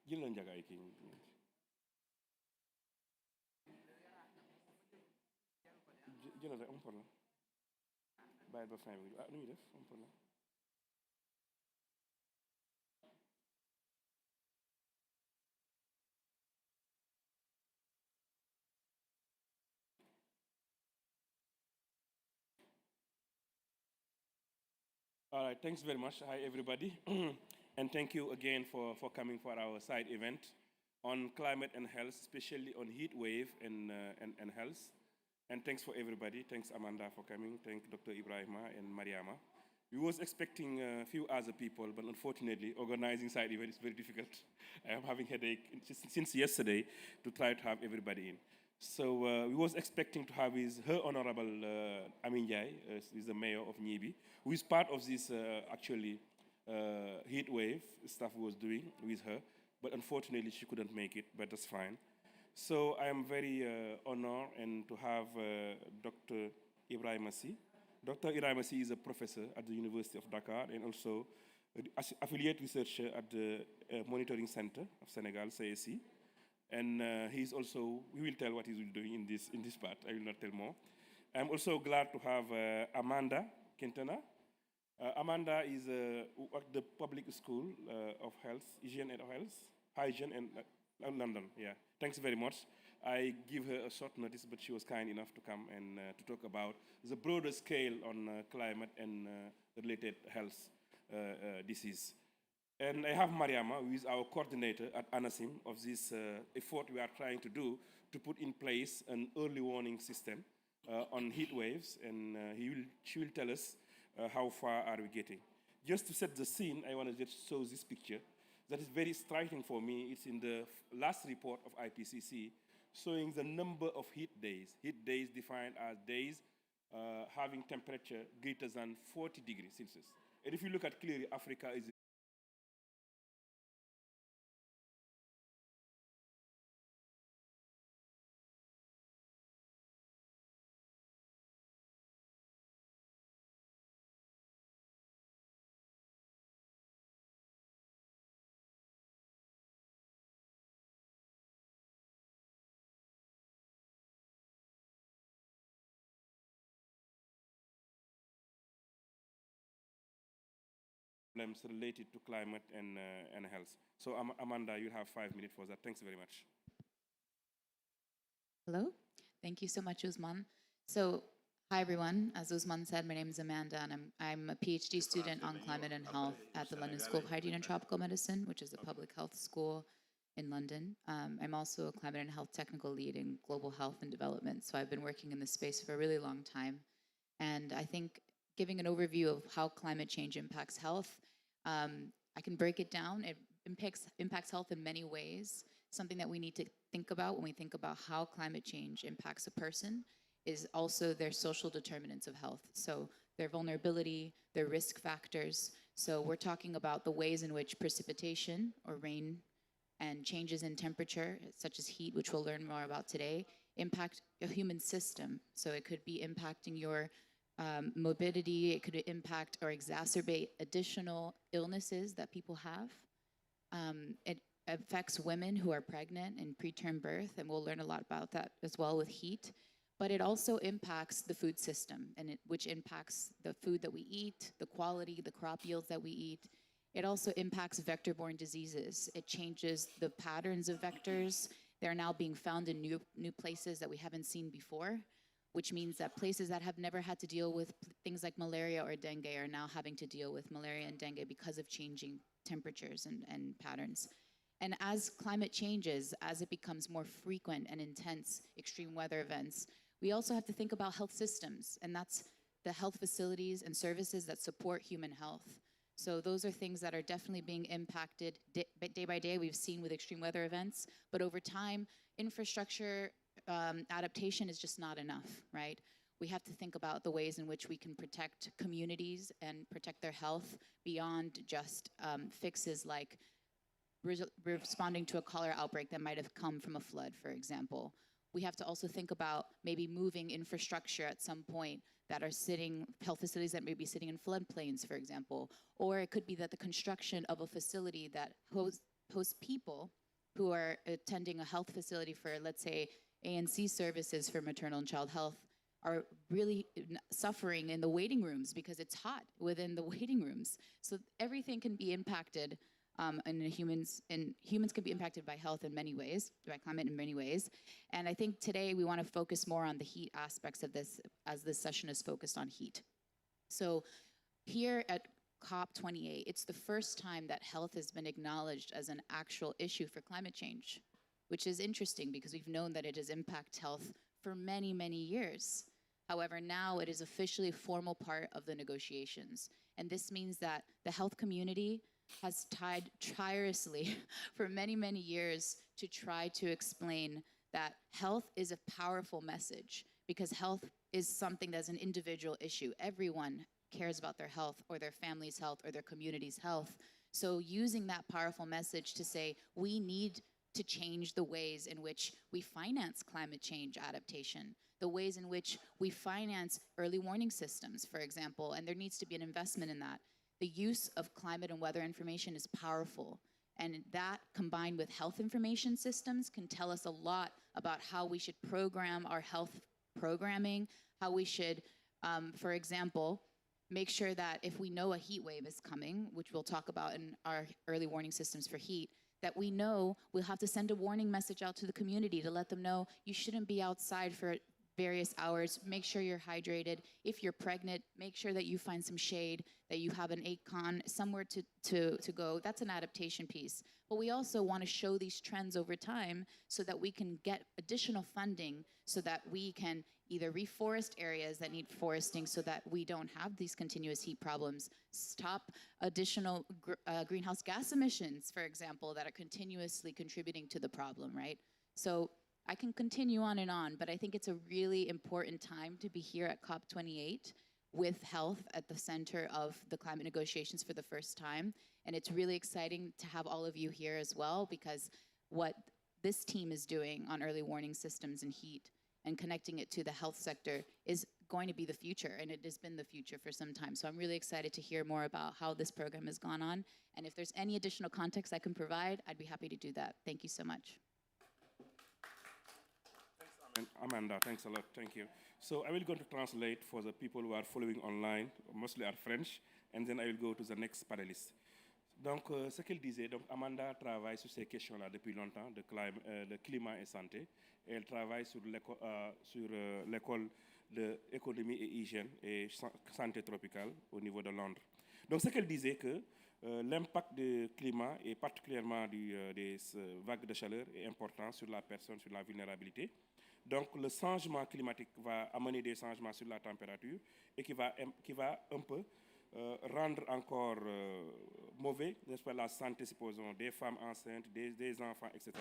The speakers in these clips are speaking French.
jël na njaga ay kii jëlal rek am problème bàyyil ba fin bi ah nu ñuy def am problème. All right, thanks very much. Hi, everybody. And thank you again for coming for our side event on climate and health, especially on heat wave and health. And thanks for everybody. Thanks, Amanda, for coming. Thank Dr. Ibrahima and Mariama. We was expecting a few other people, but unfortunately, organizing side event is very difficult. I am having headache since yesterday to try to have everybody in. So we was expecting to have her Honorable Amin Jai, who is the mayor of Nyibi, who is part of this actually heat wave stuff we was doing with her, but unfortunately she couldn't make it, but that's fine. So I am very honored and to have Dr. Ibrahim Massi. Dr. Ibrahim Massi is a professor at the University of Dakar and also affiliate researcher at the Monitoring Center of Senegal, CSC. And he will tell what he's doing in this part. I will not tell more. I'm also glad to have Amanda Quintana. Amanda is at the public school of health, hygiene and London. Yeah, thanks very much. I give her a short notice, but she was kind enough to come and to talk about the broader scale on climate and related health disease. And I have Mariama, who is our coordinator at ANASIM of this effort we are trying to do to put in place an early warning system on heat waves, and she will tell us how far are we getting. Just to set the scene, I want to just show this picture that is very striking for me. It's in the last report of IPCC, showing the number of heat days. Heat days defined as days having temperature greater than 40 degrees Celsius. And if you look at clearly, Africa is problems related to climate and health. So Amanda, you have 5 minutes for that. Thanks very much. Hello. Thank you so much, Usman. So, hi everyone. As Usman said, my name is Amanda, and I'm a PhD student on climate and health at the London School of Hygiene and Tropical Medicine, which is a public health school in London. I'm also a climate and health technical lead in global health and development. So I've been working in this space for a really long time. And I think giving an overview of how climate change impacts health, I can break it down. It impacts health in many ways. Something that we need to think about when we think about how climate change impacts a person is also their social determinants of health. So their vulnerability, their risk factors. So we're talking about the ways in which precipitation or rain and changes in temperature, such as heat, which we'll learn more about today, impact a human system. So it could be impacting your morbidity, it could impact or exacerbate additional illnesses that people have. It affects women who are pregnant and preterm birth, and we'll learn a lot about that as well with heat. But it also impacts the food system, which impacts the food that we eat, the quality, the crop yields that we eat. It also impacts vector-borne diseases. It changes the patterns of vectors. They're now being found in new places that we haven't seen before, which means that places that have never had to deal with things like malaria or dengue are now having to deal with malaria and dengue because of changing temperatures and patterns. And as climate changes, as it becomes more frequent and intense extreme weather events, we also have to think about health systems, and that's the health facilities and services that support human health. So those are things that are definitely being impacted day by day. We've seen with extreme weather events, but over time, infrastructure adaptation is just not enough, right? We have to think about the ways in which we can protect communities and protect their health beyond just fixes like responding to a cholera outbreak that might have come from a flood, for example. We have to also think about maybe moving infrastructure at some point that are health facilities that may be sitting in floodplains, for example. Or it could be that the construction of a facility that host people who are attending a health facility for, let's say, ANC services for maternal and child health are really suffering in the waiting rooms because it's hot within the waiting rooms. So everything can be impacted, and humans can be impacted by health in many ways, by climate in many ways. And I think today we want to focus more on the heat aspects of this, as this session is focused on heat. So here at COP28, it's the first time that health has been acknowledged as an actual issue for climate change, which is interesting because we've known that it has impacted health for many, many years. However, now it is officially a formal part of the negotiations. And this means that the health community has tried tirelessly for many, many years to try to explain that health is a powerful message, because health is something that's an individual issue. Everyone cares about their health or their family's health or their community's health. So using that powerful message to say we need to change the ways in which we finance climate change adaptation, the ways in which we finance early warning systems, for example, and there needs to be an investment in that. The use of climate and weather information is powerful, and that combined with health information systems can tell us a lot about how we should program our health programming, how we should, for example, make sure that if we know a heat wave is coming, which we'll talk about in our early warning systems for heat, that we know we'll have to send a warning message out to the community to let them know you shouldn't be outside for various hours. Make sure you're hydrated. If you're pregnant, make sure that you find some shade, that you have an ACON, somewhere to go. That's an adaptation piece. But we also want to show these trends over time so that we can get additional funding so that we can either reforest areas that need foresting so that we don't have these continuous heat problems, stop additional greenhouse gas emissions, for example, that are continuously contributing to the problem, right? So I can continue on, but I think it's a really important time to be here at COP28 with health at the center of the climate negotiations for the first time. And it's really exciting to have all of you here as well, because what this team is doing on early warning systems and heat and connecting it to the health sector is going to be the future, and it has been the future for some time. So I'm really excited to hear more about how this program has gone on. And if there's any additional context I can provide, I'd be happy to do that. Thank you so much. Thanks, Amanda. Thanks a lot. Thank you. So I will go to translate for the people who are following online, mostly are French, and then I will go to the next panelist. Donc, ce qu'elle disait, donc Amanda travaille sur ces questions-là depuis longtemps, de climat et santé. Et elle travaille sur l'école d'économie et hygiène et santé tropicale au niveau de Londres. Donc, ce qu'elle disait que l'impact du climat et particulièrement des vagues de chaleur est important sur la personne, sur la vulnérabilité. Donc, le changement climatique va amener des changements sur la température et qui va un peu rendre encore mauvais, n'est-ce pas, la santé, supposons, des femmes enceintes, des enfants, etc.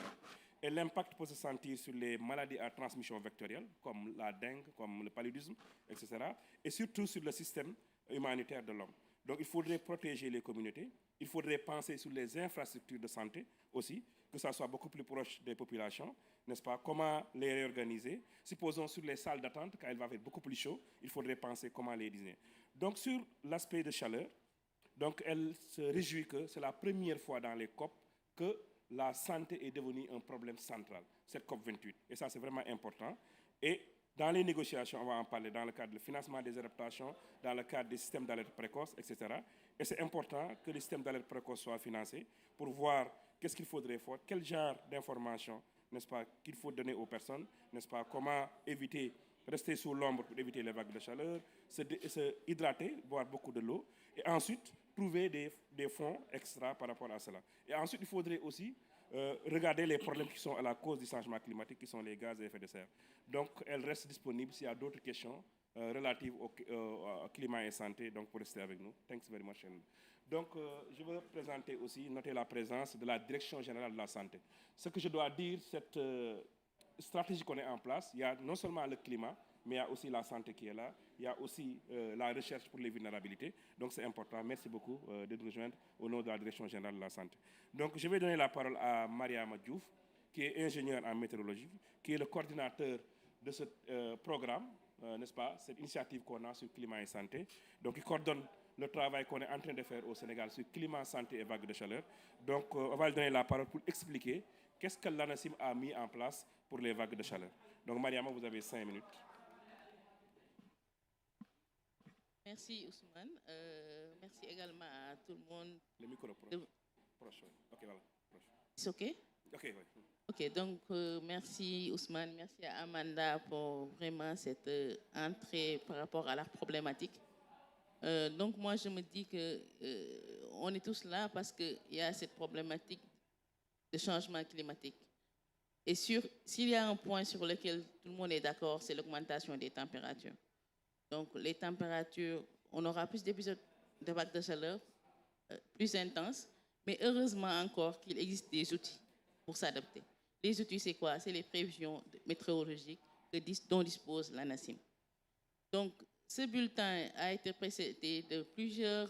Et l'impact peut se sentir sur les maladies à transmission vectorielle, comme la dengue, comme le paludisme, etc. Et surtout sur le système humanitaire de l'homme. Donc, il faudrait protéger les communautés. Il faudrait penser sur les infrastructures de santé aussi, que ça soit beaucoup plus proche des populations, n'est-ce pas? Comment les réorganiser? Supposons sur les salles d'attente, quand il va faire beaucoup plus chaud, il faudrait penser comment les designer. Donc, sur l'aspect de chaleur, donc elle se réjouit que c'est la première fois dans les COP que la santé est devenue un problème central, cette COP28. Et ça, c'est vraiment important. Et dans les négociations, on va en parler dans le cadre du financement des adaptations, dans le cadre des systèmes d'alerte précoce, etc. Et c'est important que les systèmes d'alerte précoce soient financés pour voir qu'est-ce qu'il faudrait faire, quel genre d'informations, n'est-ce pas, qu'il faut donner aux personnes, n'est-ce pas, comment éviter, rester sous l'ombre pour éviter les vagues de chaleur, se hydrater, boire beaucoup de l'eau, et ensuite trouver des fonds extra par rapport à cela. Et ensuite, il faudrait aussi regarder les problèmes qui sont à la cause du changement climatique, qui sont les gaz à effet de serre. Donc, elle reste disponible s'il y a d'autres questions relatives au climat et santé, donc pour rester avec nous. Thanks very much. Donc, je veux présenter aussi, noter la présence de la Direction générale de la santé. Ce que je dois dire, cette stratégie qu'on est en place, il y a non seulement le climat, mais il y a aussi la santé qui est là, il y a aussi la recherche pour les vulnérabilités. Donc c'est important. Merci beaucoup de nous rejoindre au nom de la Direction générale de la santé. Donc je vais donner la parole à Mariama Diouf, qui est ingénieure en météorologie, qui est le coordinateur de ce programme, n'est-ce pas, cette initiative qu'on a sur climat et santé. Donc il coordonne le travail qu'on est en train de faire au Sénégal sur climat, santé et vagues de chaleur. Donc, on va lui donner la parole pour expliquer qu'est-ce que l'ANACIM a mis en place pour les vagues de chaleur. Donc, Mariama, vous avez 5 minutes. Merci Ousmane. Merci également à tout le monde. Le micro proche. Ok, voilà. C'est OK? Ok, oui. OK, donc merci Ousmane, merci à Amanda pour vraiment cette entrée par rapport à la problématique. Donc moi, je me dis que on est tous là parce qu'il y a cette problématique de changement climatique. Et s'il y a un point sur lequel tout le monde est d'accord, c'est l'augmentation des températures. Donc les températures, on aura plus d'épisodes de vagues de chaleur plus intenses, mais heureusement encore qu'il existe des outils pour s'adapter. Les outils, c'est quoi? C'est les prévisions météorologiques dont dispose l'ANACIM. Donc, ce bulletin a été précédé de plusieurs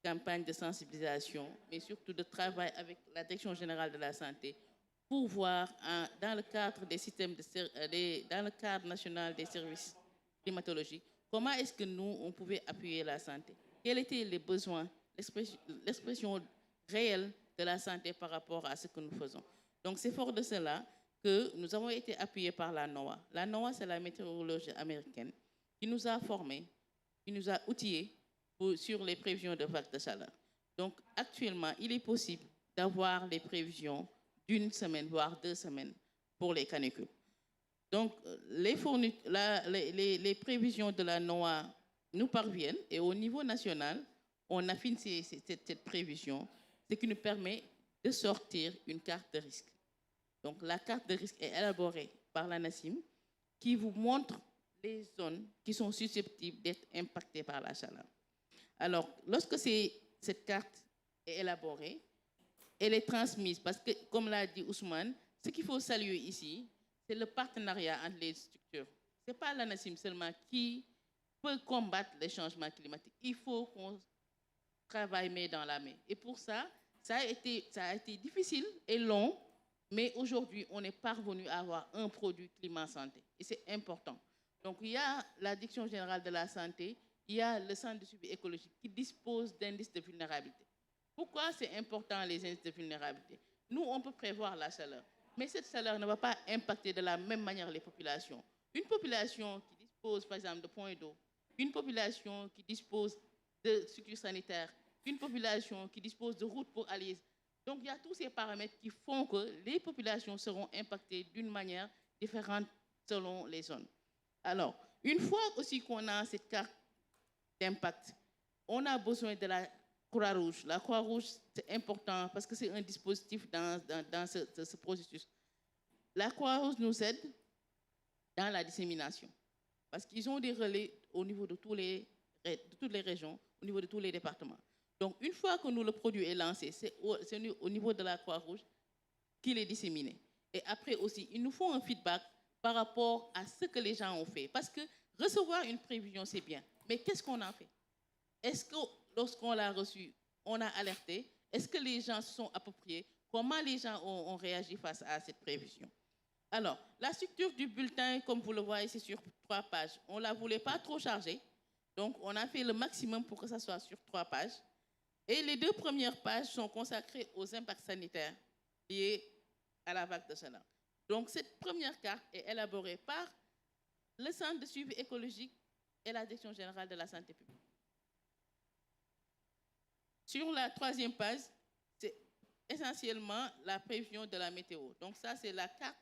campagnes de sensibilisation, mais surtout de travail avec la Direction générale de la santé pour voir, dans le cadre des systèmes dans le cadre national des services climatologiques, comment est-ce que nous, on pouvait appuyer la santé? Quels étaient les besoins, l'expression réelle de la santé par rapport à ce que nous faisons? Donc, c'est fort de cela que nous avons été appuyés par la NOAA. La NOAA, c'est la météorologie américaine qui nous a formés, qui nous a outillés sur les prévisions de vagues de chaleur. Donc, actuellement, il est possible d'avoir les prévisions d'une semaine, voire 2 semaines pour les canicules. Donc, les prévisions de la NOAA nous parviennent et au niveau national, on affine cette prévision, ce qui nous permet de sortir une carte de risque. Donc, la carte de risque est élaborée par l'ANACIM qui vous montre les zones qui sont susceptibles d'être impactées par la chaleur. Alors, lorsque cette carte est élaborée, elle est transmise parce que, comme l'a dit Ousmane, ce qu'il faut saluer ici, c'est le partenariat entre les structures. Ce n'est pas l'ANACIM seulement qui peut combattre les changements climatiques. Il faut qu'on travaille main dans la main. Et pour ça, ça a été difficile et long, mais aujourd'hui, on est parvenu à avoir un produit climat-santé. Et c'est important. Donc, il y a la Direction générale de la santé, il y a le Centre de suivi écologique qui dispose d'indices de vulnérabilité. Pourquoi c'est important les indices de vulnérabilité? Nous, on peut prévoir la chaleur, mais cette chaleur ne va pas impacter de la même manière les populations. Une population qui dispose, par exemple, de points d'eau, une population qui dispose de structures sanitaires, une population qui dispose de routes pour aller. Donc, il y a tous ces paramètres qui font que les populations seront impactées d'une manière différente selon les zones. Alors, une fois aussi qu'on a cette carte d'impact, on a besoin de la Croix-Rouge. La Croix-Rouge, c'est important parce que c'est un dispositif dans ce processus. La Croix-Rouge nous aide dans la dissémination parce qu'ils ont des relais au niveau de toutes les régions, au niveau de tous les départements. Donc, une fois que le produit est lancé, c'est au niveau de la Croix-Rouge qu'il est disséminé. Et après aussi, il nous faut un feedback par rapport à ce que les gens ont fait. Parce que recevoir une prévision, c'est bien. Mais qu'est-ce qu'on en fait? Est-ce que lorsqu'on l'a reçu, on a alerté? Est-ce que les gens se sont appropriés? Comment les gens ont réagi face à cette prévision? Alors, la structure du bulletin, comme vous le voyez, c'est sur 3 pages. On ne la voulait pas trop charger. Donc, on a fait le maximum pour que ça soit sur 3 pages. Et les 2 premières pages sont consacrées aux impacts sanitaires liés à la vague de chaleur. Donc, cette première carte est élaborée par le Centre de suivi écologique et la Direction générale de la santé publique. Sur la 3e page, c'est essentiellement la prévision de la météo. Donc, ça, c'est la carte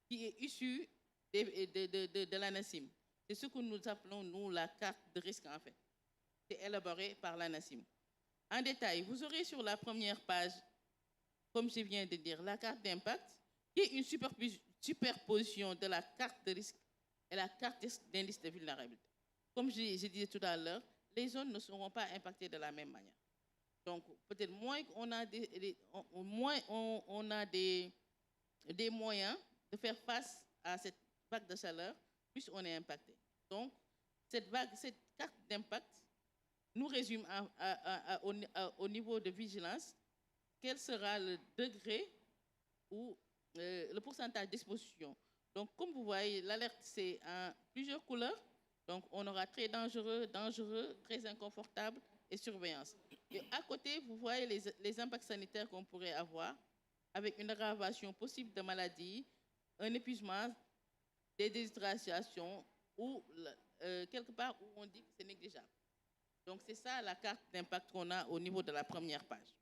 qui est issue de l'ANACIM. C'est ce que nous appelons, nous, la carte de risque, en fait. C'est élaboré par l'ANACIM. En détail, vous aurez sur la première page, comme je viens de dire, la carte d'impact, qui est une superposition de la carte de risque et la carte d'indice de vulnérabilité. Comme je disais tout à l'heure, les zones ne seront pas impactées de la même manière. Donc, peut-être moins on a des moyens de faire face à cette vague de chaleur, plus on est impacté. Donc, cette carte d'impact nous résume au niveau de vigilance quel sera le degré ou le pourcentage d'exposition. Donc, comme vous voyez, l'alerte, c'est en plusieurs couleurs. Donc, on aura très dangereux, dangereux, très inconfortable, et surveillance. Et à côté, vous voyez les impacts sanitaires qu'on pourrait avoir avec une aggravation possible de maladies, un épuisement, des déshydratations ou quelque part où on dit que c'est négligeable. Donc c'est ça la carte d'impact qu'on a au niveau de la première page.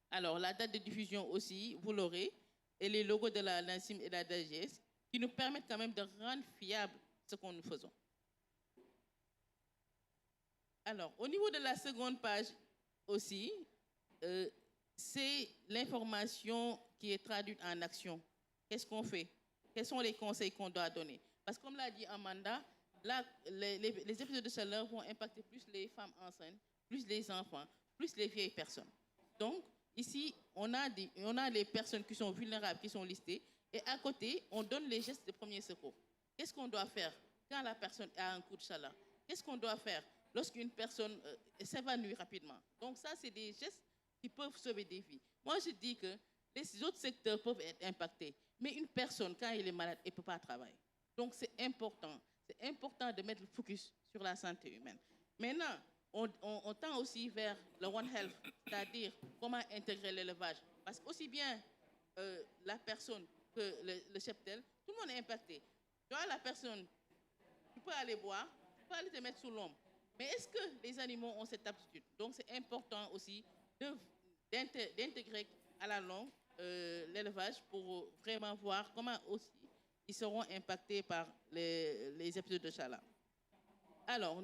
Alors la date de diffusion aussi, vous l'aurez, et les logos de la NACIM et la DGS qui nous permettent quand même de rendre fiable ce que nous faisons. Alors, au niveau de la seconde page aussi, c'est l'information qui est traduite en action. Qu'est-ce qu'on fait? Quels sont les conseils qu'on doit donner? Parce que comme l'a dit Amanda, là, les épisodes de chaleur vont impacter plus les femmes enceintes, plus les enfants, plus les vieilles personnes. Donc, ici, on a les personnes qui sont vulnérables, qui sont listées, et à côté, on donne les gestes de premier secours. Qu'est-ce qu'on doit faire quand la personne a un coup de chaleur? Qu'est-ce qu'on doit faire lorsqu'une personne s'évanouit rapidement? Donc ça, c'est des gestes qui peuvent sauver des vies. Moi, je dis que les autres secteurs peuvent être impactés, mais une personne, quand elle est malade, elle ne peut pas travailler. Donc c'est important de mettre le focus sur la santé humaine. Maintenant, on tend aussi vers le One Health, c'est-à-dire comment intégrer l'élevage. Parce qu'aussi bien la personne que le cheptel, tout le monde est impacté. Tu vois, la personne, tu peux aller boire, tu peux aller te mettre sous l'ombre. Mais est-ce que les animaux ont cette aptitude? Donc c'est important aussi d'intégrer à la longue l'élevage pour vraiment voir comment aussi ils seront impactés par les épisodes de chaleur. Alors,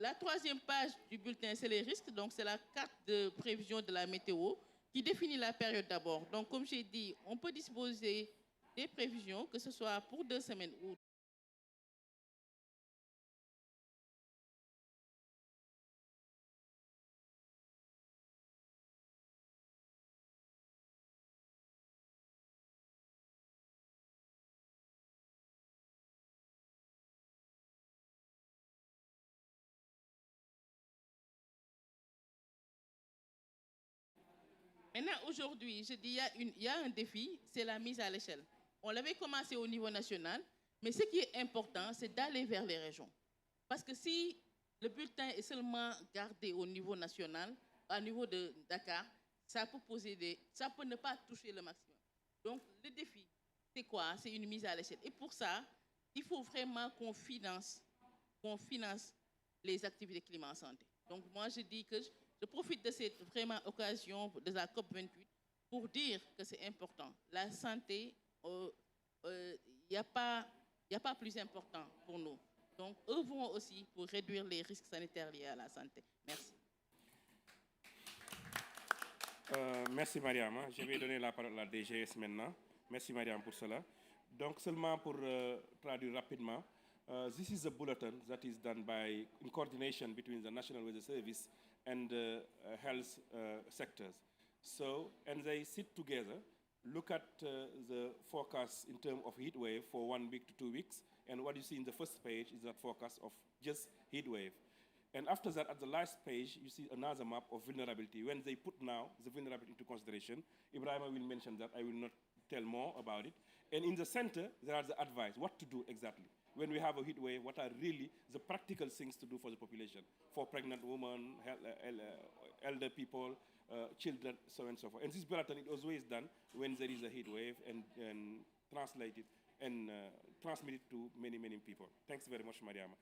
la troisième page du bulletin, c'est les risques. Donc, c'est la carte de prévision de la météo qui définit la période d'abord. Donc, comme j'ai dit, on peut disposer des prévisions, que ce soit pour 2 semaines ou maintenant, aujourd'hui, je dis il y a un défi, c'est la mise à l'échelle. On l'avait commencé au niveau national, mais ce qui est important, c'est d'aller vers les régions. Parce que si le bulletin est seulement gardé au niveau national, au niveau de Dakar, ça peut ne pas toucher le maximum. Donc, le défi, c'est quoi? C'est une mise à l'échelle. Et pour ça, il faut vraiment qu'on finance les activités climat en santé. Donc, moi, je dis que je profite de cette vraiment occasion de la COP28 pour dire que c'est important. La santé, il n'y a pas plus important pour nous. Donc, œuvrons aussi pour réduire les risques sanitaires liés à la santé. Merci. Merci Mariam. Je vais donner la parole à la DGS maintenant. Merci Mariam pour cela. Donc seulement pour traduire rapidement, this is a bulletin that is done by in coordination between the National Weather Service and the health sectors. So, and they sit together, look at the forecast in terms of heat wave for 1 week to 2 weeks, and what you see in the first page is that forecast of just heat wave. And after that, at the last page, you see another map of vulnerability. When they put now the vulnerability into consideration, Ibrahima will mention that. I will not tell more about it. And in the center, there are the advice, what to do exactly. When we have a heat wave, what are really the practical things to do for the population, for pregnant women, elder people, children, so on and so forth. And this bulletin is always done when there is a heat wave and translated and transmitted to many, many people. Thanks very much, Mariama.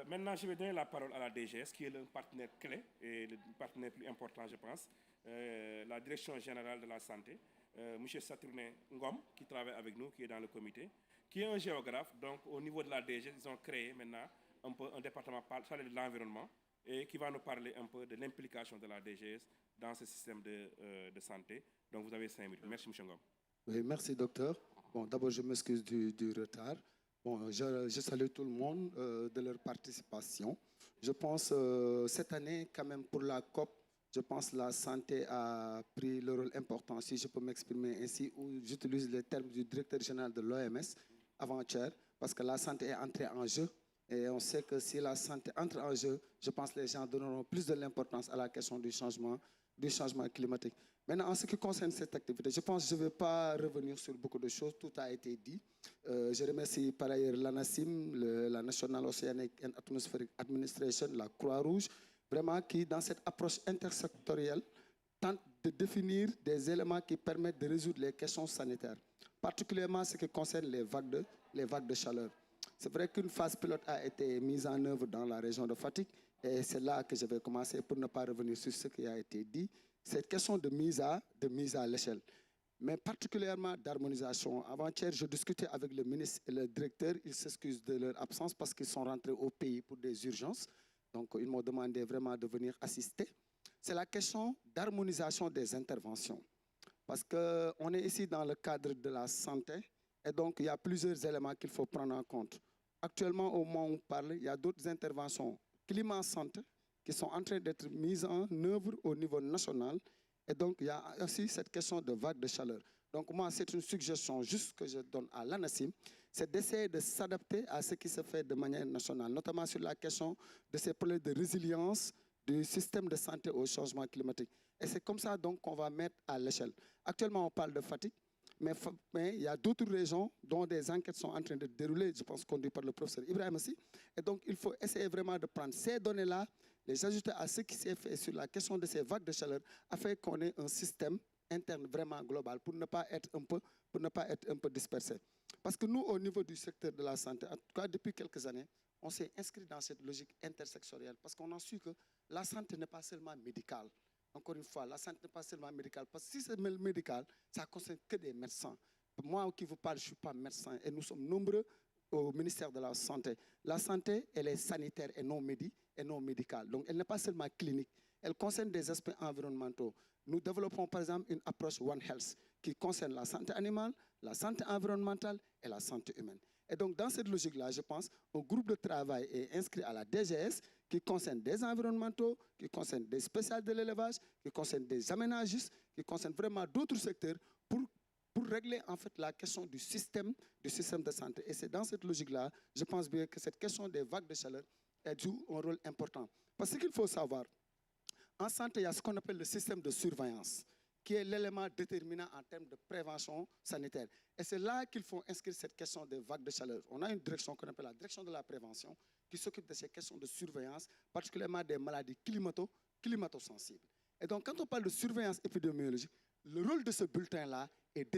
Maintenant, je vais donner la parole à la DGS, qui est le partenaire clé et le partenaire plus important, je pense, la Direction générale de la santé, M. Saturnin Ngom, qui travaille avec nous, qui est dans le comité, qui est un géographe. Donc, au niveau de la DGS, ils ont créé maintenant un département chargé de l'environnement et qui va nous parler un peu de l'implication de la DGS dans ce système de santé. Donc, vous avez 5 minutes. Merci, M. Ngom. Oui, merci, docteur. Bon, d'abord, je m'excuse du retard. Bon, je salue tout le monde de leur participation. Je pense cette année, quand même, pour la COP, je pense la santé a pris le rôle important, si je peux m'exprimer ainsi, où j'utilise les termes du directeur général de l'OMS avant-hier, parce que la santé est entrée en jeu. Et on sait que si la santé entre en jeu, je pense que les gens donneront plus de l'importance à la question du changement climatique. Maintenant, en ce qui concerne cette activité, je pense que je ne vais pas revenir sur beaucoup de choses, tout a été dit. Je remercie par ailleurs la NACIM, la National Oceanic and Atmospheric Administration, la Croix-Rouge, vraiment qui, dans cette approche intersectorielle, tente de définir des éléments qui permettent de résoudre les questions sanitaires, particulièrement ce qui concerne les vagues de chaleur. C'est vrai qu'une phase pilote a été mise en œuvre dans la région de Fatick, et c'est là que je vais commencer pour ne pas revenir sur ce qui a été dit. Cette question de mise à l'échelle, mais particulièrement d'harmonisation. Avant-hier, je discutais avec le ministre et le directeur. Ils s'excusent de leur absence parce qu'ils sont rentrés au pays pour des urgences. Donc, ils m'ont demandé vraiment de venir assister. C'est la question d'harmonisation des interventions. Parce qu'on est ici dans le cadre de la santé, et donc il y a plusieurs éléments qu'il faut prendre en compte. Actuellement, au moment où on parle, il y a d'autres interventions climat-santé qui sont en train d'être mises en œuvre au niveau national. Et donc, il y a aussi cette question de vague de chaleur. Donc, moi, c'est une suggestion juste que je donne à l'ANACIM, c'est d'essayer de s'adapter à ce qui se fait de manière nationale, notamment sur la question de ces problèmes de résilience du système de santé au changement climatique. Et c'est comme ça donc qu'on va mettre à l'échelle. Actuellement, on parle de fatigue, mais il y a d'autres régions dont des enquêtes sont en train de dérouler, je pense conduit par le professeur Ibrahim aussi. Et donc, il faut essayer vraiment de prendre ces données-là, les ajouter à ce qui s'est fait sur la question de ces vagues de chaleur, afin qu'on ait un système interne vraiment global pour ne pas être un peu dispersé. Parce que nous, au niveau du secteur de la santé, en tout cas depuis quelques années, on s'est inscrit dans cette logique intersectorielle parce qu'on a su que la santé n'est pas seulement médicale. Encore une fois, la santé n'est pas seulement médicale. Parce que si c'est médical, ça ne concerne que des médecins. Moi qui vous parle, je ne suis pas médecin et nous sommes nombreux au ministère de la Santé. La santé, elle est sanitaire et non médicale. Donc, elle n'est pas seulement clinique. Elle concerne des aspects environnementaux. Nous développons par exemple une approche One Health qui concerne la santé animale, la santé environnementale et la santé humaine. Et donc, dans cette logique-là, je pense, un groupe de travail est inscrit à la DGS qui concerne des environnementaux, qui concerne des spécialistes de l'élevage, qui concerne des aménagistes, qui concerne vraiment d'autres secteurs pour régler en fait la question du système de santé. Et c'est dans cette logique-là, je pense bien que cette question des vagues de chaleur joue un rôle important. Parce qu'il faut savoir, en santé, il y a ce qu'on appelle le système de surveillance, qui est l'élément déterminant en termes de prévention sanitaire. Et c'est là qu'il faut inscrire cette question des vagues de chaleur. On a une direction qu'on appelle la direction de la prévention, qui s'occupe de ces questions de surveillance, particulièrement des maladies climato-sensibles. Et donc, quand on parle de surveillance épidémiologique, le rôle de ce bulletin-là est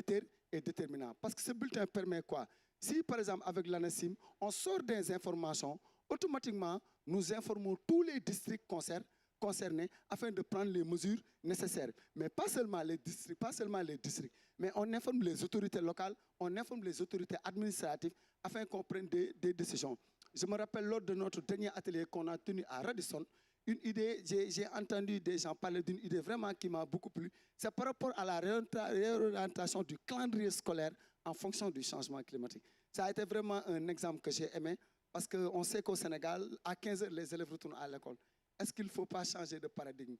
déterminant. Parce que ce bulletin permet quoi? Si, par exemple, avec l'ANACIM, on sort des informations, automatiquement, nous informons tous les districts concernés afin de prendre les mesures nécessaires. Mais pas seulement les districts, mais on informe les autorités locales, on informe les autorités administratives afin qu'on prenne des décisions. Je me rappelle lors de notre dernier atelier qu'on a tenu à Radisson, une idée, j'ai entendu des gens parler d'une idée vraiment qui m'a beaucoup plu. C'est par rapport à la réorientation du calendrier scolaire en fonction du changement climatique. Ça a été vraiment un exemple que j'ai aimé parce qu'on sait qu'au Sénégal, à 15 h, les élèves retournent à l'école. Est-ce qu'il ne faut pas changer de paradigme?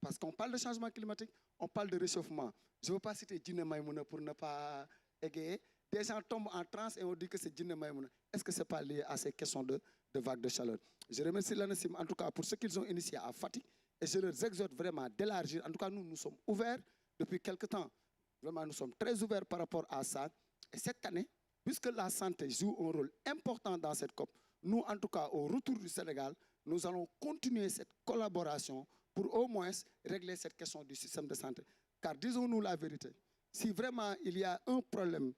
Parce qu'on parle de changement climatique, on parle de réchauffement. Je ne veux pas citer Djinné Maïmouna pour ne pas égayer. Des gens tombent en transe et on dit que c'est Djinné Maïmouna. Est-ce que ce n'est pas lié à ces questions de vagues de chaleur? Je remercie l'ANACIM en tout cas pour ce qu'ils ont initié à Fatick et je leur exhorte vraiment d'élargir. En tout cas, nous sommes ouverts depuis quelque temps. Vraiment, nous sommes très ouverts par rapport à ça. Et cette année, puisque la santé joue un rôle important dans cette COP, nous, en tout cas, au retour du Sénégal, nous allons continuer cette collaboration pour au moins régler cette question du système de santé. Car disons-nous la vérité, si vraiment il y a un problème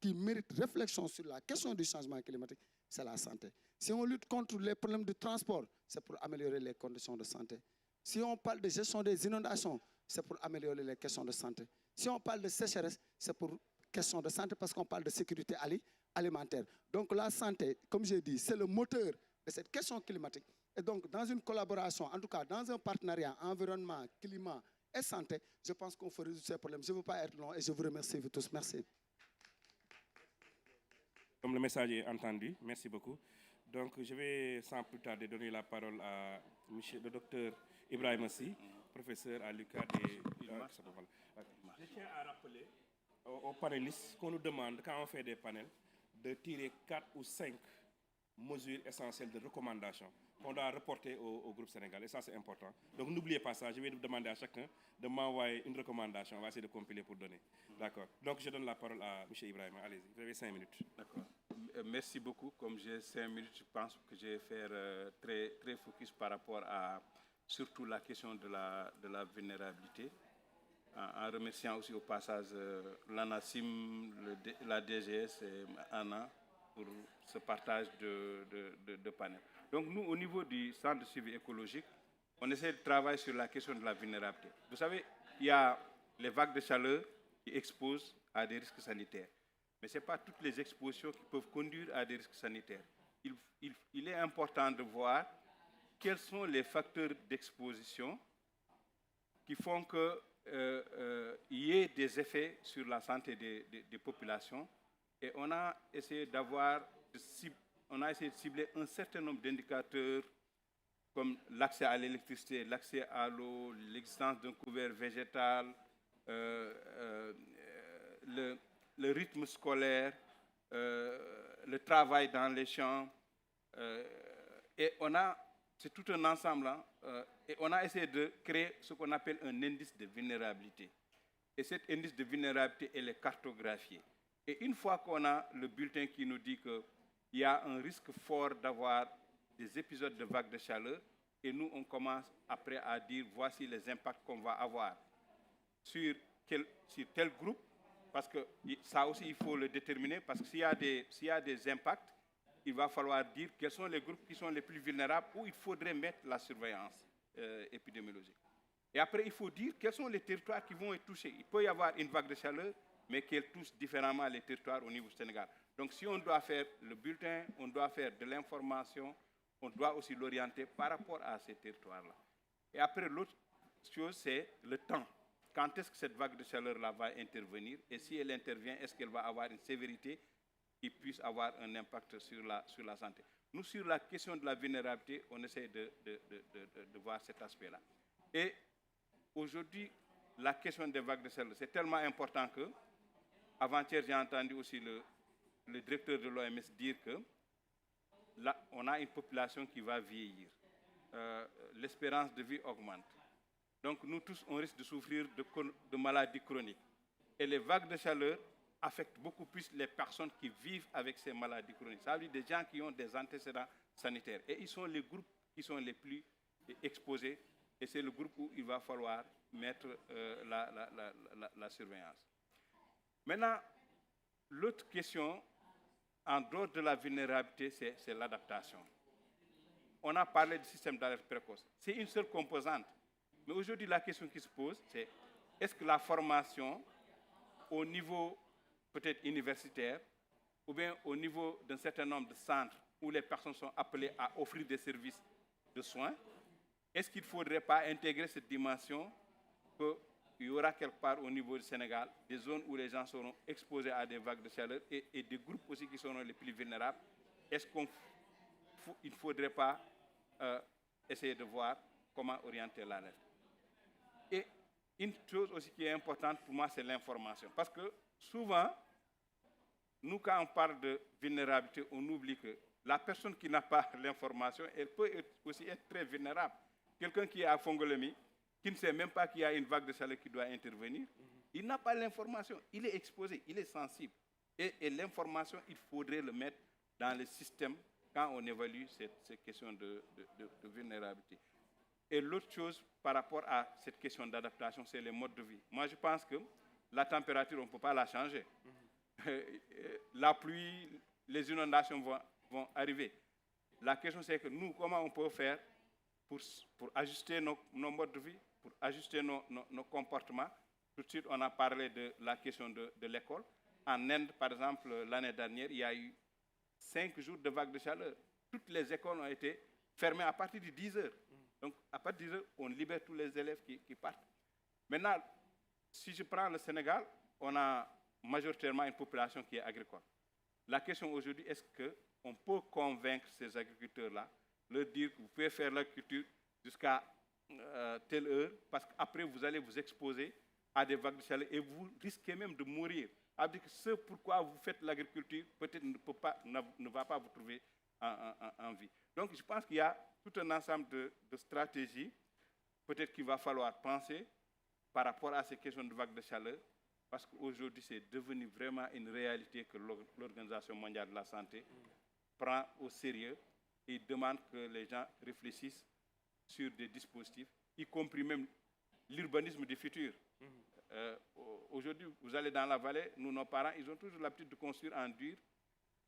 qui mérite réflexion sur la question du changement climatique, c'est la santé. Si on lutte contre les problèmes de transport, c'est pour améliorer les conditions de santé. Si on parle de gestion des inondations, c'est pour améliorer les questions de santé. Si on parle de sécheresse, c'est pour question de santé parce qu'on parle de sécurité alimentaire. Donc la santé, comme j'ai dit, c'est le moteur de cette question climatique. Et donc, dans une collaboration, en tout cas dans un partenariat environnement, climat et santé, je pense qu'on faut résoudre ces problèmes. Je ne veux pas être long et je vous remercie vous tous. Merci. Comme le message est entendu, merci beaucoup. Donc, je vais sans plus tarder donner la parole à le docteur Ibrahim Assi, professeur à l'UQAD. Je tiens à rappeler aux panélistes qu'on nous demande, quand on fait des panels, de tirer 4 ou 5 mesures essentielles de recommandation qu'on doit reporter au groupe sénégalais. Et ça, c'est important. Donc, n'oubliez pas ça. Je vais demander à chacun de m'envoyer une recommandation. On va essayer de compiler pour donner. D'accord. Donc, je donne la parole à M. Ibrahim. Allez-y, vous avez 5 minutes. D'accord. Merci beaucoup. Comme j'ai 5 minutes, je pense que je vais faire très, très focus par rapport à surtout la question de la vulnérabilité. En remerciant aussi au passage l'ANACIM, la DGS et Anna pour ce partage de panels. Donc nous, au niveau du centre de suivi écologique, on essaie de travailler sur la question de la vulnérabilité. Vous savez, il y a les vagues de chaleur qui exposent à des risques sanitaires. Mais ce n'est pas toutes les expositions qui peuvent conduire à des risques sanitaires. Il est important de voir quels sont les facteurs d'exposition qui font qu'il y ait des effets sur la santé des populations. Et on a essayé de cibler un certain nombre d'indicateurs comme l'accès à l'électricité, l'accès à l'eau, l'existence d'un couvert végétal, le rythme scolaire, le travail dans les champs. Et c'est tout un ensemble. Et on a essayé de créer ce qu'on appelle un indice de vulnérabilité. Et cet indice de vulnérabilité, elle est cartographié. Et une fois qu'on a le bulletin qui nous dit qu'il y a un risque fort d'avoir des épisodes de vagues de chaleur, et nous, on commence après à dire voici les impacts qu'on va avoir sur tel groupe, parce que ça aussi, il faut le déterminer, parce que s'il y a des impacts, il va falloir dire quels sont les groupes qui sont les plus vulnérables où il faudrait mettre la surveillance épidémiologique. Et après, il faut dire quels sont les territoires qui vont être touchés. Il peut y avoir une vague de chaleur, mais qu'elle touche différemment les territoires au niveau du Sénégal. Donc, si on doit faire le bulletin, on doit faire de l'information, on doit aussi l'orienter par rapport à ces territoires-là. Et après, l'autre chose, c'est le temps. Quand est-ce que cette vague de chaleur-là va intervenir? Et si elle intervient, est-ce qu'elle va avoir une sévérité qui puisse avoir un impact sur la santé? Nous, sur la question de la vulnérabilité, on essaie de voir cet aspect-là. Et aujourd'hui, la question des vagues de chaleur, c'est tellement important que, avant-hier, j'ai entendu aussi le directeur de l'OMS dire que là, on a une population qui va vieillir. L'espérance de vie augmente. Donc, nous tous, on risque de souffrir de maladies chroniques. Et les vagues de chaleur affectent beaucoup plus les personnes qui vivent avec ces maladies chroniques. Ça veut dire des gens qui ont des antécédents sanitaires. Et ils sont les groupes qui sont les plus exposés. Et c'est le groupe où il va falloir mettre la surveillance. Maintenant, l'autre question, en dehors de la vulnérabilité, c'est l'adaptation. On a parlé du système d'alerte précoce. C'est une seule composante. Mais aujourd'hui, la question qui se pose, c'est est-ce que la formation, au niveau peut-être universitaire, ou bien au niveau d'un certain nombre de centres où les personnes sont appelées à offrir des services de soins, est-ce qu'il ne faudrait pas intégrer cette dimension qu'il y aura quelque part au niveau du Sénégal des zones où les gens seront exposés à des vagues de chaleur et des groupes aussi qui seront les plus vulnérables? Est-ce qu'il ne faudrait pas essayer de voir comment orienter l'alerte? Et une chose aussi qui est importante pour moi, c'est l'information. Parce que souvent, nous, quand on parle de vulnérabilité, on oublie que la personne qui n'a pas l'information, elle peut aussi être très vulnérable. Quelqu'un qui est à Fongolemie, qui ne sait même pas qu'il y a une vague de chaleur qui doit intervenir, il n'a pas l'information, il est exposé, il est sensible. Et l'information, il faudrait le mettre dans le système quand on évalue ces questions de vulnérabilité. Et l'autre chose par rapport à cette question d'adaptation, c'est les modes de vie. Moi, je pense que la température, on ne peut pas la changer. La pluie, les inondations vont arriver. La question, c'est que nous, comment on peut faire pour ajuster nos modes de vie, pour ajuster nos comportements? Tout de suite, on a parlé de la question de l'école. En Inde, par exemple, l'année dernière, il y a eu 5 jours de vague de chaleur. Toutes les écoles ont été fermées à partir de 10 heures. Donc, à partir de 10 heures, on libère tous les élèves qui partent. Maintenant, si je prends le Sénégal, on a majoritairement une population qui est agricole. La question aujourd'hui, est-ce qu'on peut convaincre ces agriculteurs-là, leur dire que vous pouvez faire l'agriculture jusqu'à telle heure, parce qu'après, vous allez vous exposer à des vagues de chaleur et vous risquez même de mourir. C'est-à-dire que ce pourquoi vous faites l'agriculture, peut-être ne va pas vous trouver en vie. Donc, je pense qu'il y a tout un ensemble de stratégies, peut-être qu'il va falloir penser par rapport à ces questions de vagues de chaleur, parce qu'aujourd'hui, c'est devenu vraiment une réalité que l'Organisation mondiale de la santé prend au sérieux et demande que les gens réfléchissent sur des dispositifs, y compris même l'urbanisme du futur. Aujourd'hui, vous allez dans la vallée, nous, nos parents, ils ont toujours l'habitude de construire en dur.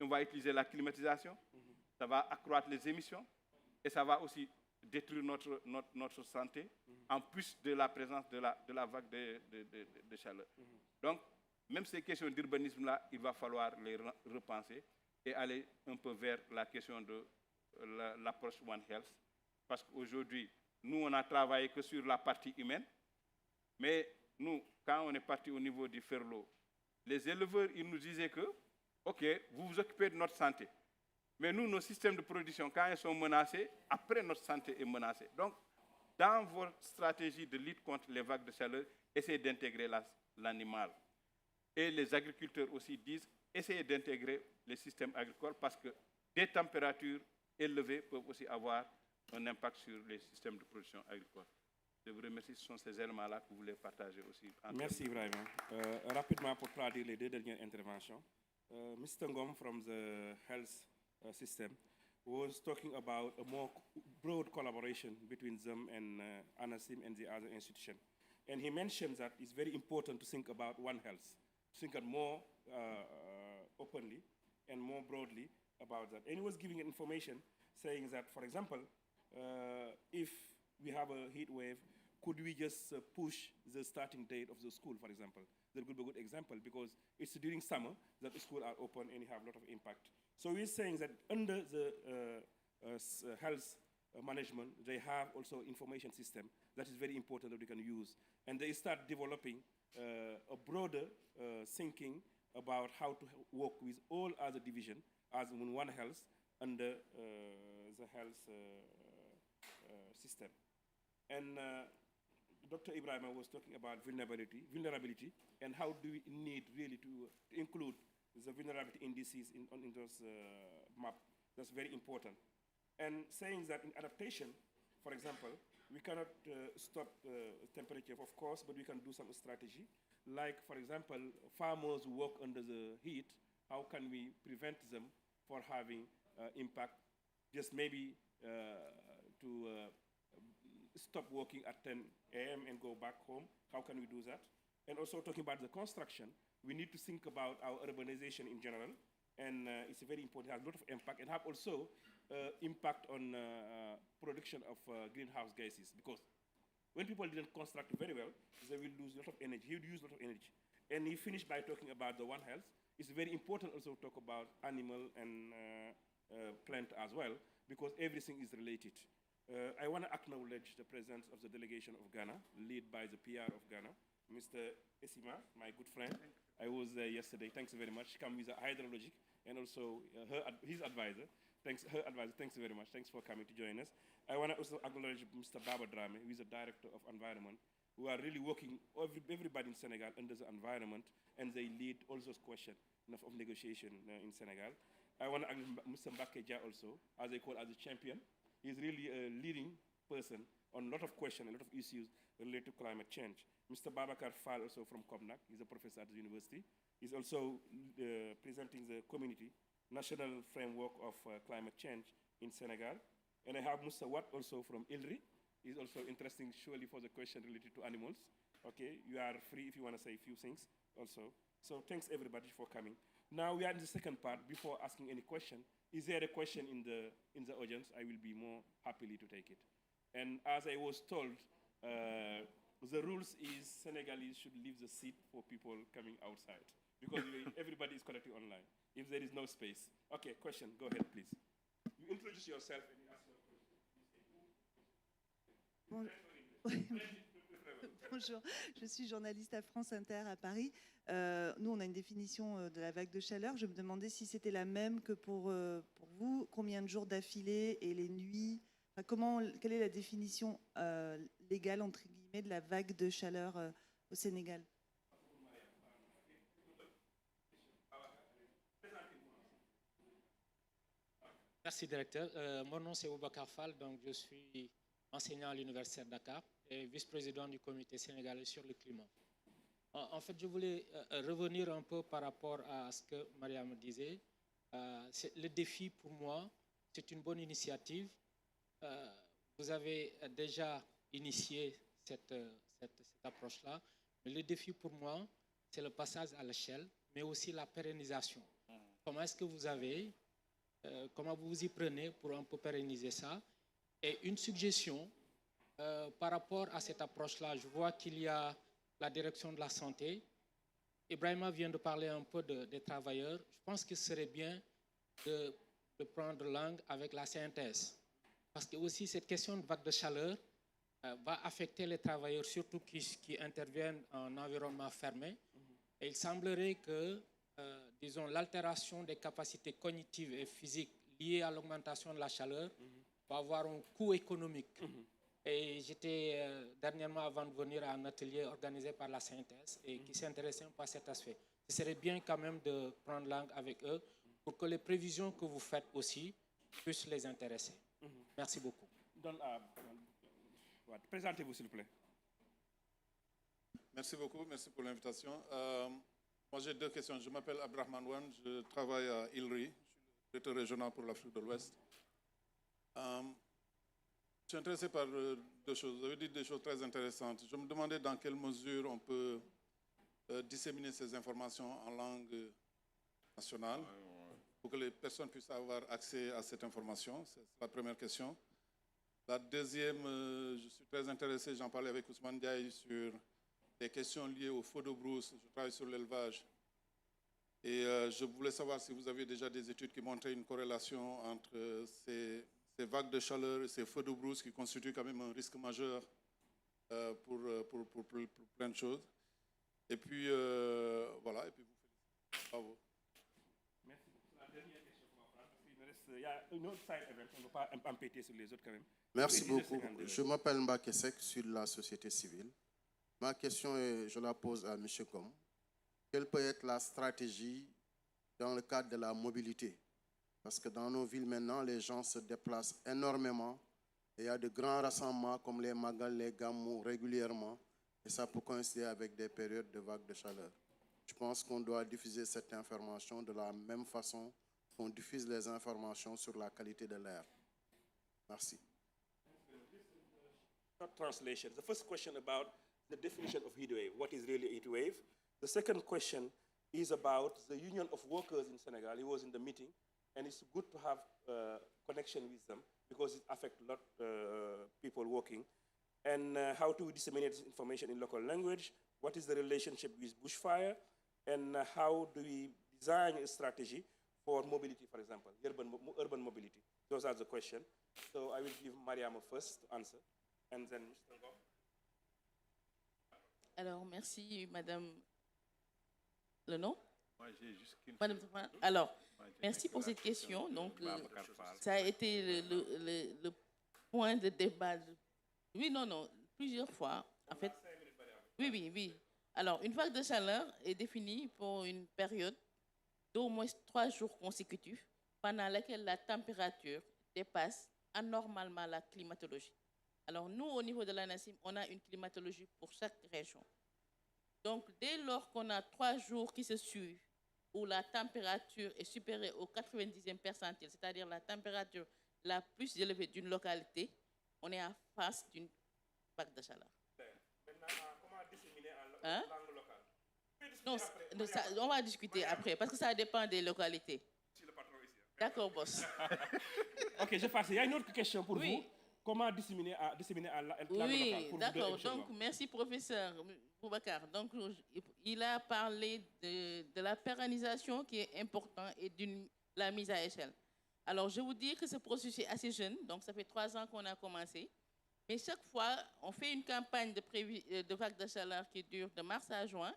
On va utiliser la climatisation, ça va accroître les émissions et ça va aussi détruire notre santé, en plus de la présence de la vague de chaleur. Donc, même ces questions d'urbanisme-là, il va falloir les repenser et aller un peu vers la question de l'approche One Health. Parce qu'aujourd'hui, nous, on n'a travaillé que sur la partie humaine, mais nous, quand on est parti au niveau du Ferlo, les éleveurs, ils nous disaient que, OK, vous vous occupez de notre santé. Mais nous, nos systèmes de production, quand ils sont menacés, après notre santé est menacée. Donc, dans votre stratégie de lutte contre les vagues de chaleur, essayez d'intégrer l'animal. Et les agriculteurs aussi disent, essayez d'intégrer les systèmes agricoles parce que des températures élevées peuvent aussi avoir un impact sur les systèmes de production agricole. Je vous remercie, ce sont ces éléments-là que vous voulez partager aussi. Merci, Ibrahim. Rapidement, pour traduire les deux dernières interventions, Mr. Ngom from the health system was talking about a more broad collaboration between them and ANASIM and the other institution. And he mentioned that it's very important to think about One Health, to think more openly and more broadly about that. And he was giving information saying that, for example, if we have a heat wave, could we just push the starting date of the school, for example? That could be a good example because it's during summer that the schools are open and you have a lot of impact. So he's saying that under the health management, they have also information system that is very important that we can use. And they start developing a broader thinking about how to work with all other divisions as in One Health under the health system. And Dr. Ibrahim was talking about vulnerability, and how do we need really to include the vulnerability indices in those map. That's very important. And saying that in adaptation, for example, we cannot stop temperature, of course, but we can do some strategy. Like, for example, farmers who work under the heat, how can we prevent them from having impact? Just maybe to stop working at 10 a.m. and go back home. How can we do that? And also talking about the construction, we need to think about our urbanization in general. And it's very important, it has a lot of impact, and have also impact on production of greenhouse gases. Because when people didn't construct very well, they will lose a lot of energy. He would use a lot of energy. And he finished by talking about the One Health. It's very important also to talk about animal and plant as well, because everything is related. I want to acknowledge the presence of the delegation of Ghana, led by the PR of Ghana, Mr. Esima, my good friend. I was there yesterday. Thanks very much. Come with a hydrologic and also his advisor. Thanks very much. Thanks for coming to join us. I want to also acknowledge Mr. Baba Drame, who is the Director of Environment, who are really working, everybody in Senegal under the environment, and they lead all those questions of negotiation in Senegal. I want to acknowledge Mr. Mbake Dia also, as they call as a champion. He's really a leading person on a lot of questions, a lot of issues related to climate change. Mr. Babakar Fall, also from Komnak, he's a professor at the university. He's also presenting the community national framework of climate change in Senegal. And I have Mr. Watt also from ILRI. He's also interesting surely for the question related to animals. Okay, you are free if you want to say a few things also. So thanks everybody for coming. Now we are in the second part. Before asking any question, is there a question in the audience? I will be more happily to take it. And as I was told, the rules is Senegalese should leave the seat for people coming outside because everybody is connecting online. If there is no space. Okay, question, go ahead please. You introduce yourself and you ask your question. Bonjour, je suis journaliste à France Inter à Paris. Nous, on a une définition de la vague de chaleur. Je me demandais si c'était la même que pour vous. Combien de jours d'affilée et les nuits, quelle est la définition légale, entre guillemets, de la vague de chaleur au Sénégal? Merci, directeur. Mon nom, c'est Boubacar Fall, donc je suis enseignant à l'Université de Dakar et vice-président du comité sénégalais sur le climat. En fait, je voulais revenir un peu par rapport à ce que Mariam disait. Le défi pour moi, c'est une bonne initiative. Vous avez déjà initié cette approche-là. Mais le défi pour moi, c'est le passage à l'échelle, mais aussi la pérennisation. Comment est-ce que vous avez, comment vous vous y prenez pour un peu pérenniser ça? Et une suggestion par rapport à cette approche-là, je vois qu'il y a la direction de la santé. Ibrahima vient de parler un peu des travailleurs. Je pense que ce serait bien de prendre langue avec la synthèse. Parce que aussi cette question de vague de chaleur va affecter les travailleurs, surtout qui interviennent en environnement fermé. Et il semblerait que, disons, l'altération des capacités cognitives et physiques liées à l'augmentation de la chaleur va avoir un coût économique. Et j'étais dernièrement, avant de venir, à un atelier organisé par la synthèse et qui s'intéressait un peu à cet aspect. Ce serait bien quand même de prendre langue avec eux pour que les prévisions que vous faites aussi puissent les intéresser. Merci beaucoup. Présentez-vous, s'il vous plaît. Merci beaucoup, merci pour l'invitation. Moi, j'ai deux questions. Je m'appelle Abdrahman Wan, je travaille à ILRI, je suis le directeur régional pour l'Afrique de l'Ouest. Je suis intéressé par deux choses. Vous avez dit des choses très intéressantes. Je me demandais dans quelle mesure on peut disséminer ces informations en langue nationale pour que les personnes puissent avoir accès à cette information. C'est la première question. La deuxième, je suis très intéressé, j'en parlais avec Ousmane Diaye sur les questions liées au feu de brousse. Je travaille sur l'élevage. Et je voulais savoir si vous avez déjà des études qui montraient une corrélation entre ces vagues de chaleur et ces feux de brousse qui constituent quand même un risque majeur pour plein de choses. Et puis, voilà, et puis vous félicitez. Bravo. Merci. La dernière question pour moi, parce qu'il me reste, il y a une autre side event, on ne va pas empêter sur les autres quand même. Merci beaucoup. Je m'appelle Mbaké Sek, je suis de la société civile. Ma question, je la pose à M. Kom. Quelle peut être la stratégie dans le cadre de la mobilité? Parce que dans nos villes maintenant, les gens se déplacent énormément. Et il y a de grands rassemblements comme les Magal, les Gamou régulièrement. Et ça peut coïncider avec des périodes de vagues de chaleur. Je pense qu'on doit diffuser cette information de la même façon qu'on diffuse les informations sur la qualité de l'air. Merci. Short translation. The first question about the definition of heat wave. What is really a heat wave? The second question is about the Union of Workers in Senegal. He was in the meeting, and it's good to have connection with them because it affects a lot people working. And how to disseminate this information in local language? What is the relationship with bushfire? And how do we design a strategy for mobility, for example, urban mobility? Those are the questions. So I will give Mariam first to answer, and then Mr. Ngom. Alors, merci, Madame. Le nom? Moi, j'ai juste qu'une Madame. Alors, merci pour cette question. Donc, ça a été le point de débat. Oui, non, plusieurs fois. En fait, oui. Alors, une vague de chaleur est définie pour une période d'au moins 3 jours consécutifs pendant laquelle la température dépasse anormalement la climatologie. Alors, nous, au niveau de la NACIM, on a une climatologie pour chaque région. Donc, dès lors qu'on a 3 jours qui se suivent, où la température est supérieure au 90e percentile, c'est-à-dire la température la plus élevée d'une localité, on est en face d'une vague de chaleur. Maintenant, comment disséminer en langue locale? Non, on va discuter après, parce que ça dépend des localités. D'accord, boss. Ok, je passe. Il y a une autre question pour vous. Comment disséminer en langue locale? Oui, d'accord. Donc, merci, professeur Boubacar. Donc, il a parlé de la pérennisation qui est importante et de la mise à échelle. Alors, je vous dis que ce processus est assez jeune. Donc, ça fait 3 ans qu'on a commencé. Mais chaque fois, on fait une campagne de vague de chaleur qui dure de mars à juin.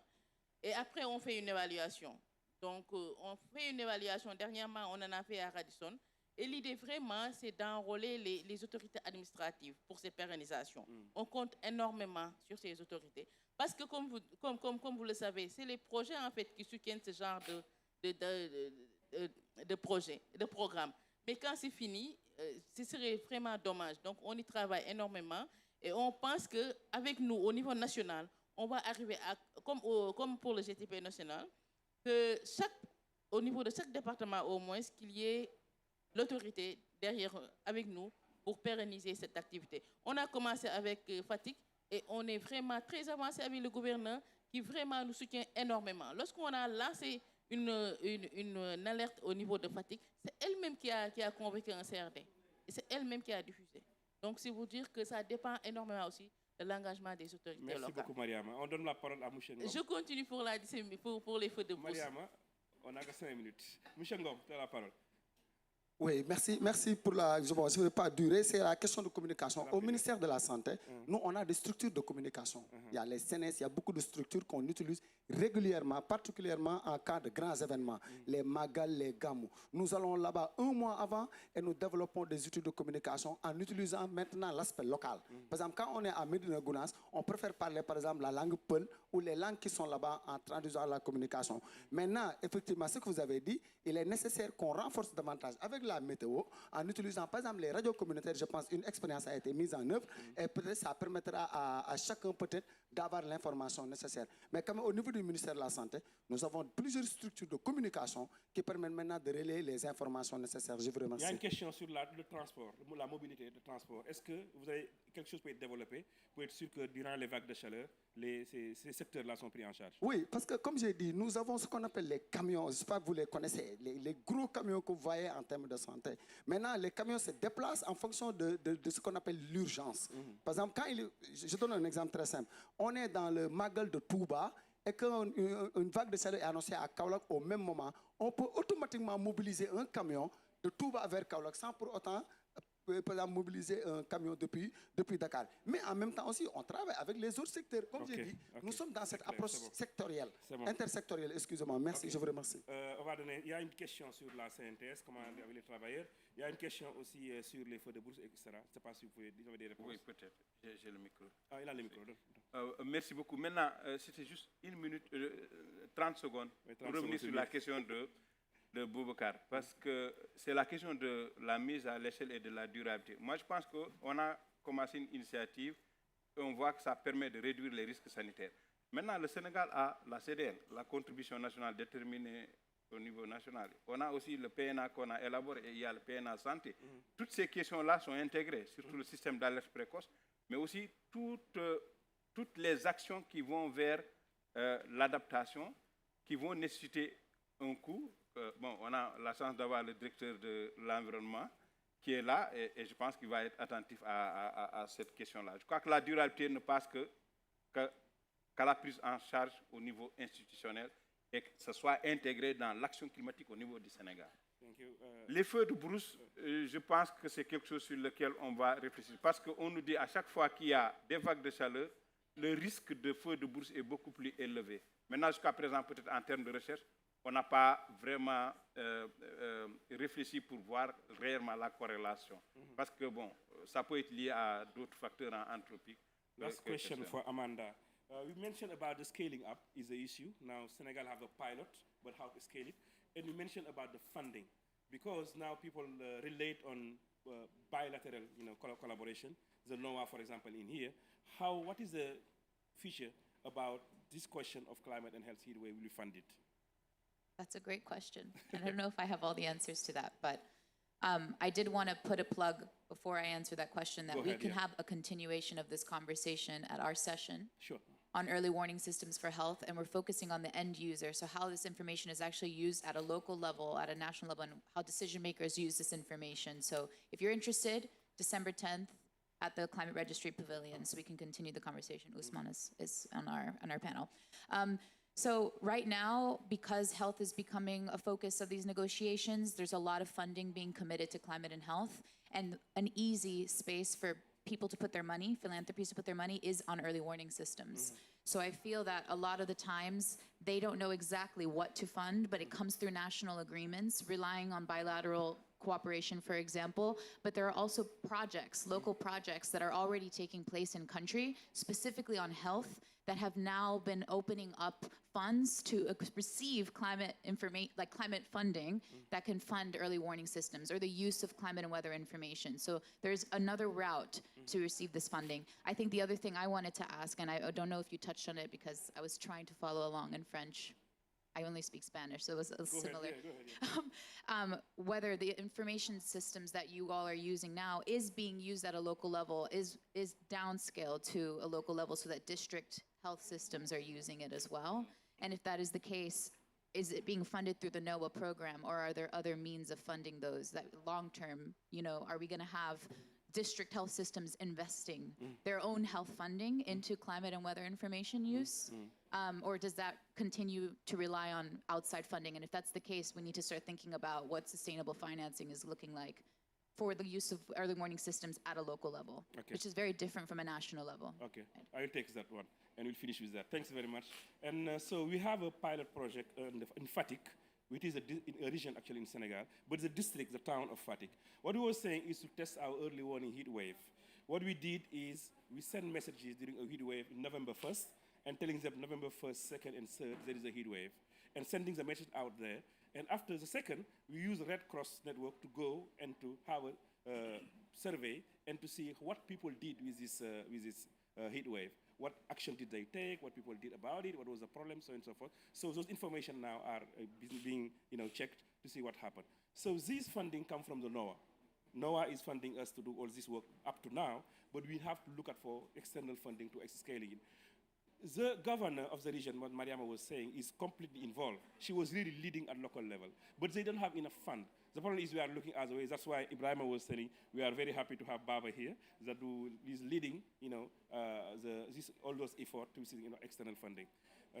Et après, on fait une évaluation. Donc, on fait une évaluation. Dernièrement, on en a fait à Radisson. Et l'idée vraiment, c'est d'enrôler les autorités administratives pour ces pérennisations. On compte énormément sur ces autorités. Parce que, comme vous le savez, c'est les projets en fait qui soutiennent ce genre de projets, de programmes. Mais quand c'est fini, ce serait vraiment dommage. Donc, on y travaille énormément. Et on pense qu'avec nous, au niveau national, on va arriver à, comme pour le GTP national, au niveau de chaque département au moins, qu'il y ait l'autorité derrière, avec nous, pour pérenniser cette activité. On a commencé avec Fatick et on est vraiment très avancé avec le gouverneur qui vraiment nous soutient énormément. Lorsqu'on a lancé une alerte au niveau de Fatick, c'est elle-même qui a convoqué un CRD. Et c'est elle-même qui a diffusé. Donc, c'est vous dire que ça dépend énormément aussi de l'engagement des autorités locales. Merci beaucoup, Mariama. On donne la parole à M. Ngom. Je continue pour les feux de brousse. Mariama, on a que 5 minutes. M. Ngom, tu as la parole. Oui, merci pour la... Je ne vais pas durer, c'est la question de communication. Au ministère de la Santé, nous, on a des structures de communication. Il y a les CNS, il y a beaucoup de structures qu'on utilise régulièrement, particulièrement en cas de grands événements, les Magal, les Gamou. Nous allons là-bas un mois avant et nous développons des outils de communication en utilisant maintenant l'aspect local. Par exemple, quand on est à Médina Gounass, on préfère parler, par exemple, la langue Peul ou les langues qui sont là-bas en traduisant la communication. Maintenant, effectivement, ce que vous avez dit, il est nécessaire qu'on renforce davantage avec la météo, en utilisant par exemple les radios communautaires. Je pense qu'une expérience a été mise en œuvre et peut-être ça permettra à chacun peut-être d'avoir l'information nécessaire. Mais comme au niveau du ministère de la Santé, nous avons plusieurs structures de communication qui permettent maintenant de relayer les informations nécessaires. Je vous remercie. Il y a une question sur le transport, la mobilité de transport. Est-ce que vous avez quelque chose pour être développé, pour être sûr que durant les vagues de chaleur, ces secteurs-là sont pris en charge? Oui, parce que comme j'ai dit, nous avons ce qu'on appelle les camions. Je ne sais pas si vous les connaissez, les gros camions que vous voyez en termes de santé. Maintenant, les camions se déplacent en fonction de ce qu'on appelle l'urgence. Par exemple, je donne un exemple très simple. On est dans le Magal de Touba et qu'une vague de chaleur est annoncée à Kaolack au même moment, on peut automatiquement mobiliser un camion de Touba vers Kaolack sans pour autant par exemple, mobiliser un camion depuis Dakar. Mais en même temps aussi, on travaille avec les autres secteurs. Comme j'ai dit, nous sommes dans cette approche sectorielle, intersectorielle. Excusez-moi, merci, je vous remercie. On va donner, il y a une question sur la CNTS, comment avec les travailleurs. Il y a une question aussi sur les feux de bourse, etc. Je ne sais pas si vous pouvez dire des réponses. Oui, peut-être. J'ai le micro. Ah, il a le micro. Merci beaucoup. Maintenant, c'était juste 1 minute, 30 secondes pour revenir sur la question de Boubacar, parce que c'est la question de la mise à l'échelle et de la durabilité. Moi, je pense qu'on a commencé une initiative et on voit que ça permet de réduire les risques sanitaires. Maintenant, le Sénégal a la CDL, la contribution nationale déterminée au niveau national. On a aussi le PNA qu'on a élaboré et il y a le PNA santé. Toutes ces questions-là sont intégrées, surtout le système d'alerte précoce, mais aussi toutes les actions qui vont vers l'adaptation, qui vont nécessiter un coût. On a la chance d'avoir le directeur de l'environnement qui est là et je pense qu'il va être attentif à cette question-là. Je crois que la durabilité ne passe qu'à la prise en charge au niveau institutionnel et que ce soit intégré dans l'action climatique au niveau du Sénégal. Les feux de brousse, je pense que c'est quelque chose sur lequel on va réfléchir parce qu'on nous dit à chaque fois qu'il y a des vagues de chaleur, le risque de feux de brousse est beaucoup plus élevé. Maintenant, jusqu'à présent, peut-être en termes de recherche, on n'a pas vraiment réfléchi pour voir réellement la corrélation. Parce que, ça peut être lié à d'autres facteurs anthropiques. Last question for Amanda. We mentioned about the scaling up is the issue. Now, Senegal have a pilot, but how to scale it. And we mentioned about the funding. Because now people relate on bilateral collaboration. The NOAA, for example, in here. What is the feature about this question of climate and health here, where will you fund it? That's a great question. I don't know if I have all the answers to that, but I did want to put a plug before I answer that question that we can have a continuation of this conversation at our session on early warning systems for health, and we're focusing on the end user, so how this information is actually used at a local level, at a national level, and how decision makers use this information. So if you're interested, December 10th at the Climate Registry Pavilion, so we can continue the conversation. Usman is on our panel. So right now, because health is becoming a focus of these negotiations, there's a lot of funding being committed to climate and health, and an easy space for people to put their money, philanthropies to put their money, is on early warning systems. So I feel that a lot of the times, they don't know exactly what to fund, but it comes through national agreements, relying on bilateral cooperation, for example, but there are also projects, local projects that are already taking place in country, specifically on health, that have now been opening up funds to receive climate funding that can fund early warning systems or the use of climate and weather information. So there's another route to receive this funding. I think the other thing I wanted to ask, and I don't know if you touched on it because I was trying to follow along in French. I only speak Spanish, so it was similar. Whether the information systems that you all are using now is being used at a local level, is downscaled to a local level so that district health systems are using it as well. And if that is the case, is it being funded through the NOAA program, or are there other means of funding those that long-term, are we gonna have district health systems investing their own health funding into climate and weather information use? Or does that continue to rely on outside funding? And if that's the case, we need to start thinking about what sustainable financing is looking like for the use of early warning systems at a local level, which is very different from a national level. Okay, I will take that one, and we'll finish with that. Thanks very much. And so we have a pilot project in Fatick, which is a region actually in Senegal, but it's a district, the town of Fatick. What we were saying is to test our early warning heat wave. What we did is we sent messages during a heat wave in November 1st, and telling them November 1st, 2nd, and 3rd, there is a heat wave, and sending the message out there. And after the 2nd, we use the Red Cross network to go and to have a survey and to see what people did with this heat wave. What action did they take, what people did about it, what was the problem, so on and so forth. So those information now are being checked to see what happened. So this funding comes from the NOAA. NOAA is funding us to do all this work up to now, but we have to look at for external funding to scaling it. The governor of the region, what Mariama was saying, is completely involved. She was really leading at local level, but they don't have enough fund. The problem is we are looking other ways. That's why Ibrahima was saying we are very happy to have Baba here, that is leading, all those efforts to see, external funding.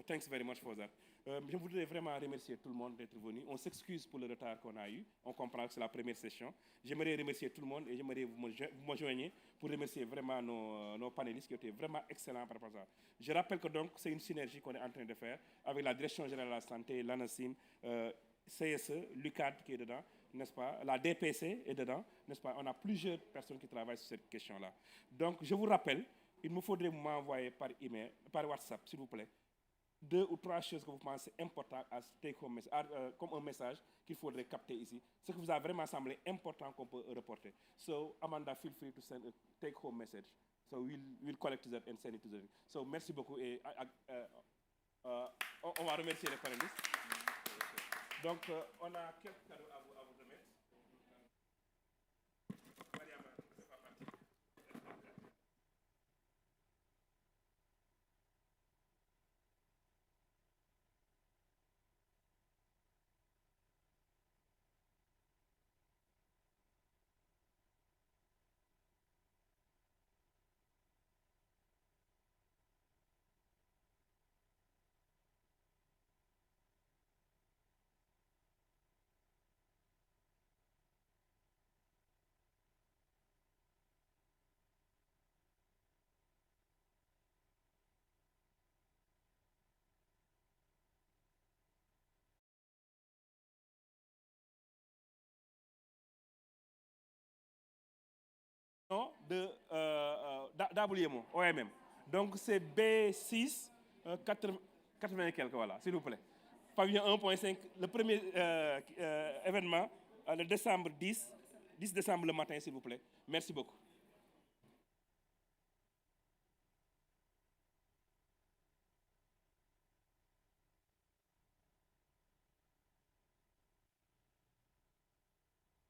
Thanks very much for that. Je voudrais vraiment remercier tout le monde d'être venu. On s'excuse pour le retard qu'on a eu. On comprend que c'est la première session. J'aimerais remercier tout le monde et j'aimerais vous me joindre pour remercier vraiment nos panélistes qui ont été vraiment excellents par rapport à ça. Je rappelle que donc c'est une synergie qu'on est en train de faire avec la Direction générale de la santé, l'ANACIM, CSE, l'UCAD qui est dedans, n'est-ce pas? La DPC est dedans, n'est-ce pas? On a plusieurs personnes qui travaillent sur cette question-là. Donc je vous rappelle, il me faudrait m'envoyer par email, par WhatsApp, s'il vous plaît, 2 ou 3 choses que vous pensez importantes à take home comme un message qu'il faudrait capter ici. Ce qui vous a vraiment semblé important qu'on peut reporter. So Amanda, feel free to send a take home message. So we'll collect that and send it to them. So merci beaucoup et on va remercier les panélistes. Donc on a quelques cadeaux à vous remettre. Mariama, c'est pas parti. De WMO, OMM. Donc c'est B6 80 et quelques, voilà, s'il vous plaît. Pavillon 1.5, le premier événement, le décembre 10 décembre le matin, s'il vous plaît. Merci beaucoup.